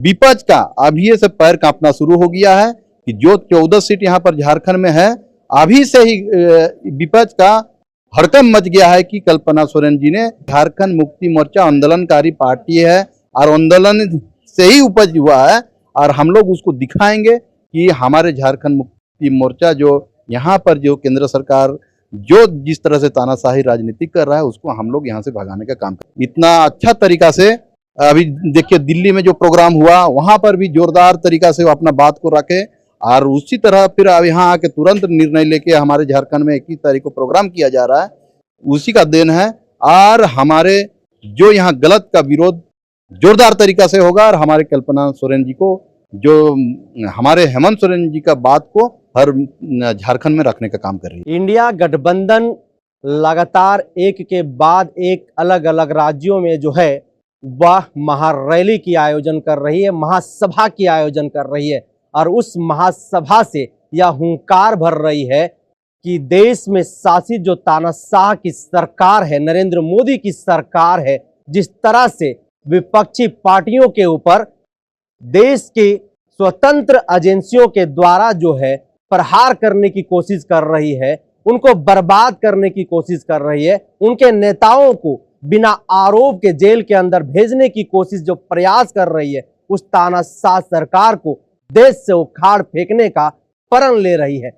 विपक्ष का अभी से पैर कांपना शुरू हो गया है कि जो 14 सीट यहाँ पर झारखंड में है, अभी से ही विपक्ष का हड़कंप मच गया है कि कल्पना सोरेन जी ने झारखंड मुक्ति मोर्चा आंदोलनकारी पार्टी है और आंदोलन से ही उपज हुआ है, और हम लोग उसको दिखाएंगे कि हमारे झारखंड मुक्ति मोर्चा जो यहाँ पर जो केंद्र सरकार जो जिस तरह से तानाशाही राजनीति कर रहा है उसको हम लोग यहाँ से भगाने का काम करें। इतना अच्छा तरीका से अभी देखिए दिल्ली में जो प्रोग्राम हुआ वहां पर भी जोरदार तरीका से वो अपना बात को रखे, और उसी तरह फिर अब यहाँ आके तुरंत निर्णय लेके हमारे झारखंड में 21 तारीख को प्रोग्राम किया जा रहा है, उसी का देन है। और हमारे जो यहाँ गलत का विरोध जोरदार तरीका से होगा, और हमारे कल्पना सोरेन जी को जो हमारे हेमंत सोरेन जी का बात को हर झारखंड में रखने का काम कर रही है। इंडिया गठबंधन लगातार एक के बाद एक अलग अलग राज्यों में जो है वह महारैली की आयोजन कर रही है, महासभा की आयोजन कर रही है, और उस महासभा से यह हुंकार भर रही है कि देश में शासित जो तानाशाह की सरकार है, नरेंद्र मोदी की सरकार है, जिस तरह से विपक्षी पार्टियों के ऊपर देश के स्वतंत्र एजेंसियों के द्वारा जो है प्रहार करने की कोशिश कर रही है, उनको बर्बाद करने की कोशिश कर रही है, उनके नेताओं को बिना आरोप के जेल के अंदर भेजने की कोशिश जो प्रयास कर रही है, उस तानाशाह सरकार को देश से उखाड़ फेंकने का प्रण ले रही है।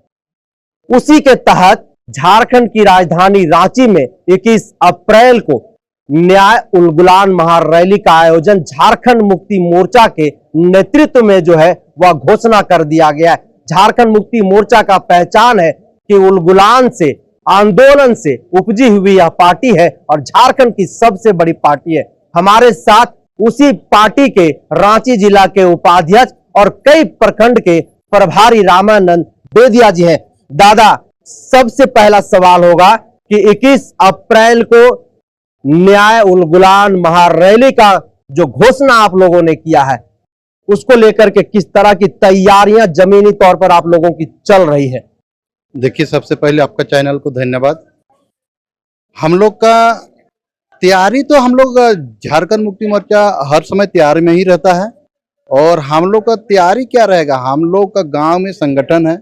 उसी के तहत झारखंड की राजधानी रांची में 21 अप्रैल को न्याय उलगुलान महारैली का आयोजन झारखंड मुक्ति मोर्चा के नेतृत्व में जो है वह घोषणा कर दिया गया है। झारखंड मुक्ति मोर्चा का पहचान है कि उलगुलान से, आंदोलन से उपजी हुई यह पार्टी है और झारखंड की सबसे बड़ी पार्टी है। हमारे साथ उसी पार्टी के रांची जिला के उपाध्यक्ष और कई प्रखंड के प्रभारी रामानंद बेदिया जी हैं। दादा, सबसे पहला सवाल होगा कि 21 अप्रैल को न्याय उलगुलान महारैली का जो घोषणा आप लोगों ने किया है, उसको लेकर के किस तरह की तैयारियां जमीनी तौर पर आप लोगों की चल रही है? देखिए, सबसे पहले आपका चैनल को धन्यवाद। हम लोग का तैयारी तो हम लोग झारखंड मुक्ति मोर्चा हर समय तैयारी में ही रहता है, और हम लोग का तैयारी क्या रहेगा, हम लोग का गांव में संगठन है।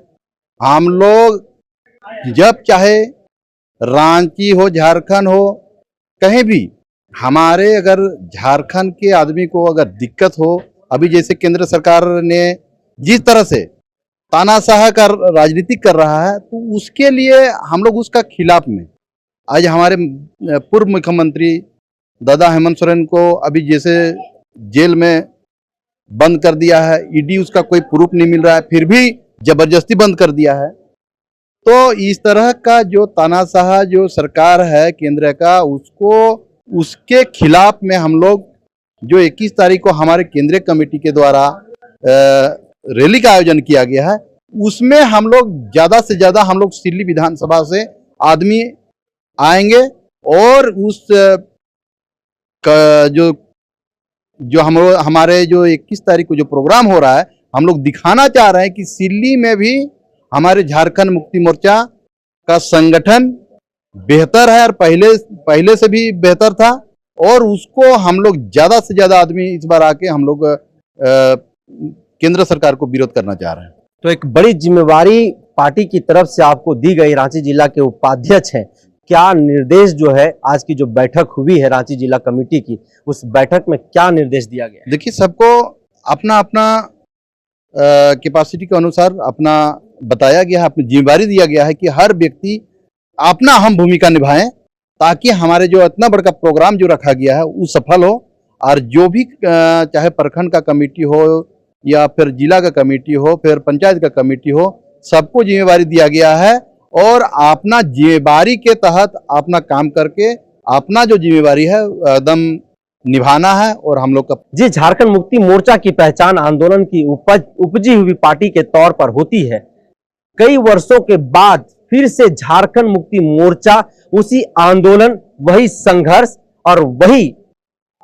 हम लोग जब चाहे रांची हो, झारखंड हो, कहीं भी हमारे अगर झारखंड के आदमी को अगर दिक्कत हो, अभी जैसे केंद्र सरकार ने जिस तरह से तानाशाह का राजनीति कर रहा है, तो उसके लिए हम लोग उसका खिलाफ में आज हमारे पूर्व मुख्यमंत्री दादा हेमंत सोरेन को अभी जैसे जेल में बंद कर दिया है, ईडी उसका कोई प्रूफ नहीं मिल रहा है, फिर भी जबरदस्ती बंद कर दिया है। तो इस तरह का जो तानाशाह जो सरकार है केंद्र का, उसको उसके खिलाफ में हम लोग जो 21 तारीख को हमारे केंद्रीय कमेटी के द्वारा रैली का आयोजन किया गया है, उसमें हम लोग ज़्यादा से ज़्यादा हम लोग सिल्ली विधानसभा से आदमी आएंगे, और उस जो हमारे जो 21 तारीख को जो प्रोग्राम हो रहा है, हम लोग दिखाना चाह रहे हैं कि सिल्ली में भी हमारे झारखंड मुक्ति मोर्चा का संगठन बेहतर है, और पहले से भी बेहतर था, और उसको हम लोग ज़्यादा से ज़्यादा आदमी इस बार आके हम लोग केंद्र सरकार को विरोध करना चाह रहे हैं। तो एक बड़ी जिम्मेवारी पार्टी की तरफ से आपको दी गई, रांची जिला के उपाध्यक्ष हैं, क्या निर्देश जो है आज की जो बैठक हुई है रांची जिला कमेटी की, उस बैठक में क्या निर्देश दिया गया? देखिए, सबको अपना अपना कैपेसिटी के अनुसार अपना बताया गया है, अपनी जिम्मेवारी दिया गया है कि हर व्यक्ति अपना अहम भूमिका निभाएं, ताकि हमारे जो इतना बड़ा प्रोग्राम जो रखा गया है वो सफल हो। और जो भी चाहे प्रखंड का कमेटी हो या फिर जिला का कमेटी हो, फिर पंचायत का कमेटी हो, सबको जिम्मेवारी दिया गया है, और अपना जिम्मेवारी के तहत अपना काम करके अपना जो जिम्मेवारी है एकदम निभाना है। और हम लोग का जी, झारखंड मुक्ति मोर्चा की पहचान आंदोलन की उपजी हुई पार्टी के तौर पर होती है। कई वर्षों के बाद फिर से झारखंड मुक्ति मोर्चा उसी आंदोलन, वही संघर्ष और वही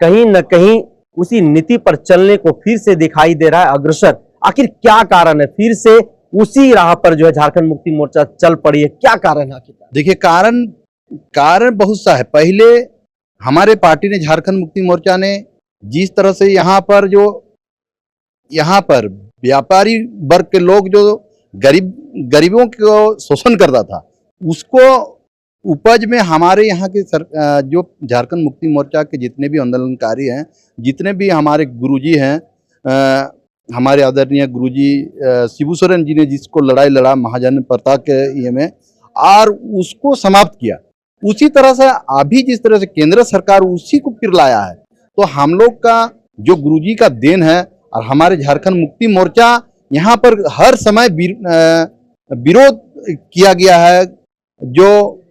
कहीं न कहीं उसी नीति पर चलने को फिर से दिखाई दे रहा है अग्रसर। आखिर क्या कारण है, फिर से उसी राह पर जो है झारखंड मुक्ति मोर्चा चल पड़ी है, क्या कारण है? देखिए, कारण बहुत सा है। पहले हमारे पार्टी ने, झारखंड मुक्ति मोर्चा ने जिस तरह से यहाँ पर जो यहाँ पर व्यापारी वर्ग के लोग जो गरीबों को शोषण करता था, उसको उपज में हमारे यहाँ के जो झारखंड मुक्ति मोर्चा के जितने भी आंदोलनकारी हैं, जितने भी हमारे गुरुजी हैं, हमारे आदरणीय गुरुजी शिबू सोरेन जी ने जिसको लड़ाई लड़ा महाजन प्रताप के ये में, और उसको समाप्त किया, उसी तरह से अभी जिस तरह से केंद्र सरकार उसी को फिर लाया है, तो हम लोग का जो गुरुजी का देन है, और हमारे झारखंड मुक्ति मोर्चा यहाँ पर हर समय विरोध किया गया है। जो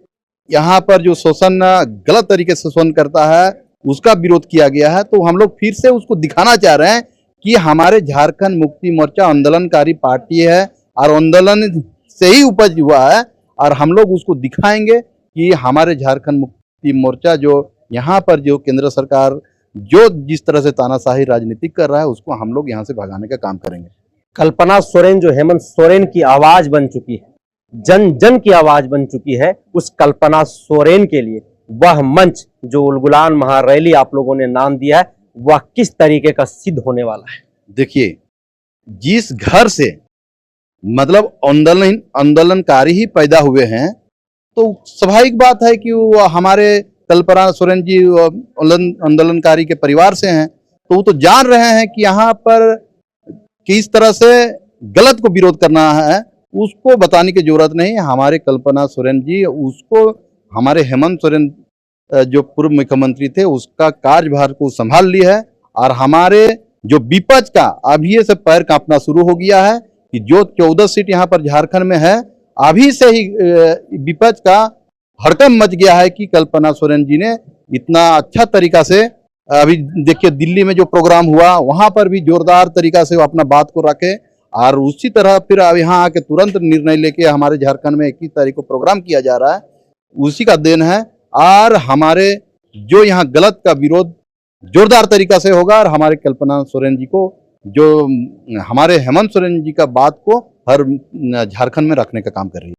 यहाँ पर जो शोषण गलत तरीके से शोषण करता है उसका विरोध किया गया है। तो हम लोग फिर से उसको दिखाना चाह रहे हैं कि हमारे झारखंड मुक्ति मोर्चा आंदोलनकारी पार्टी है और आंदोलन से ही उपज हुआ है, और हम लोग उसको दिखाएंगे कि हमारे झारखंड मुक्ति मोर्चा जो यहाँ पर जो केंद्र सरकार जो जिस तरह से तानाशाही राजनीति कर रहा है उसको हम लोग यहाँ से भगाने का काम करेंगे। कल्पना सोरेन जो हेमंत सोरेन की आवाज बन चुकी है, जन जन की आवाज बन चुकी है, उस कल्पना सोरेन के लिए वह मंच जो उलगुलान महारैली आप लोगों ने नाम दिया है, वह किस तरीके का सिद्ध होने वाला है? देखिए, जिस घर से मतलब आंदोलनकारी ही पैदा हुए हैं, तो स्वाभाविक बात है कि वो हमारे कल्पना सोरेन जी आंदोलनकारी के परिवार से हैं, तो वो तो जान रहे हैं कि यहाँ पर किस तरह से गलत को विरोध करना है। उसको बताने की जरूरत नहीं। हमारे कल्पना सोरेन जी, उसको हमारे हेमंत सोरेन जो पूर्व मुख्यमंत्री थे उसका कार्यभार को संभाल लिया है, और हमारे जो विपक्ष का अभी से पैर कांपना शुरू हो गया है कि जो 14 सीट यहाँ पर झारखंड में है, अभी से ही विपक्ष का हड़कंप मच गया है कि कल्पना सोरेन जी ने इतना अच्छा तरीका से, अभी देखिए दिल्ली में जो प्रोग्राम हुआ वहां पर भी जोरदार तरीका से वो अपना बात को रखे, और उसी तरह फिर अब यहाँ आके तुरंत निर्णय लेके हमारे झारखंड में 21 तारीख को प्रोग्राम किया जा रहा है, उसी का देन है। और हमारे जो यहाँ गलत का विरोध जोरदार तरीका से होगा, और हमारे कल्पना सोरेन जी को, जो हमारे हेमंत सोरेन जी का बात को हर झारखंड में रखने का काम कर रही है।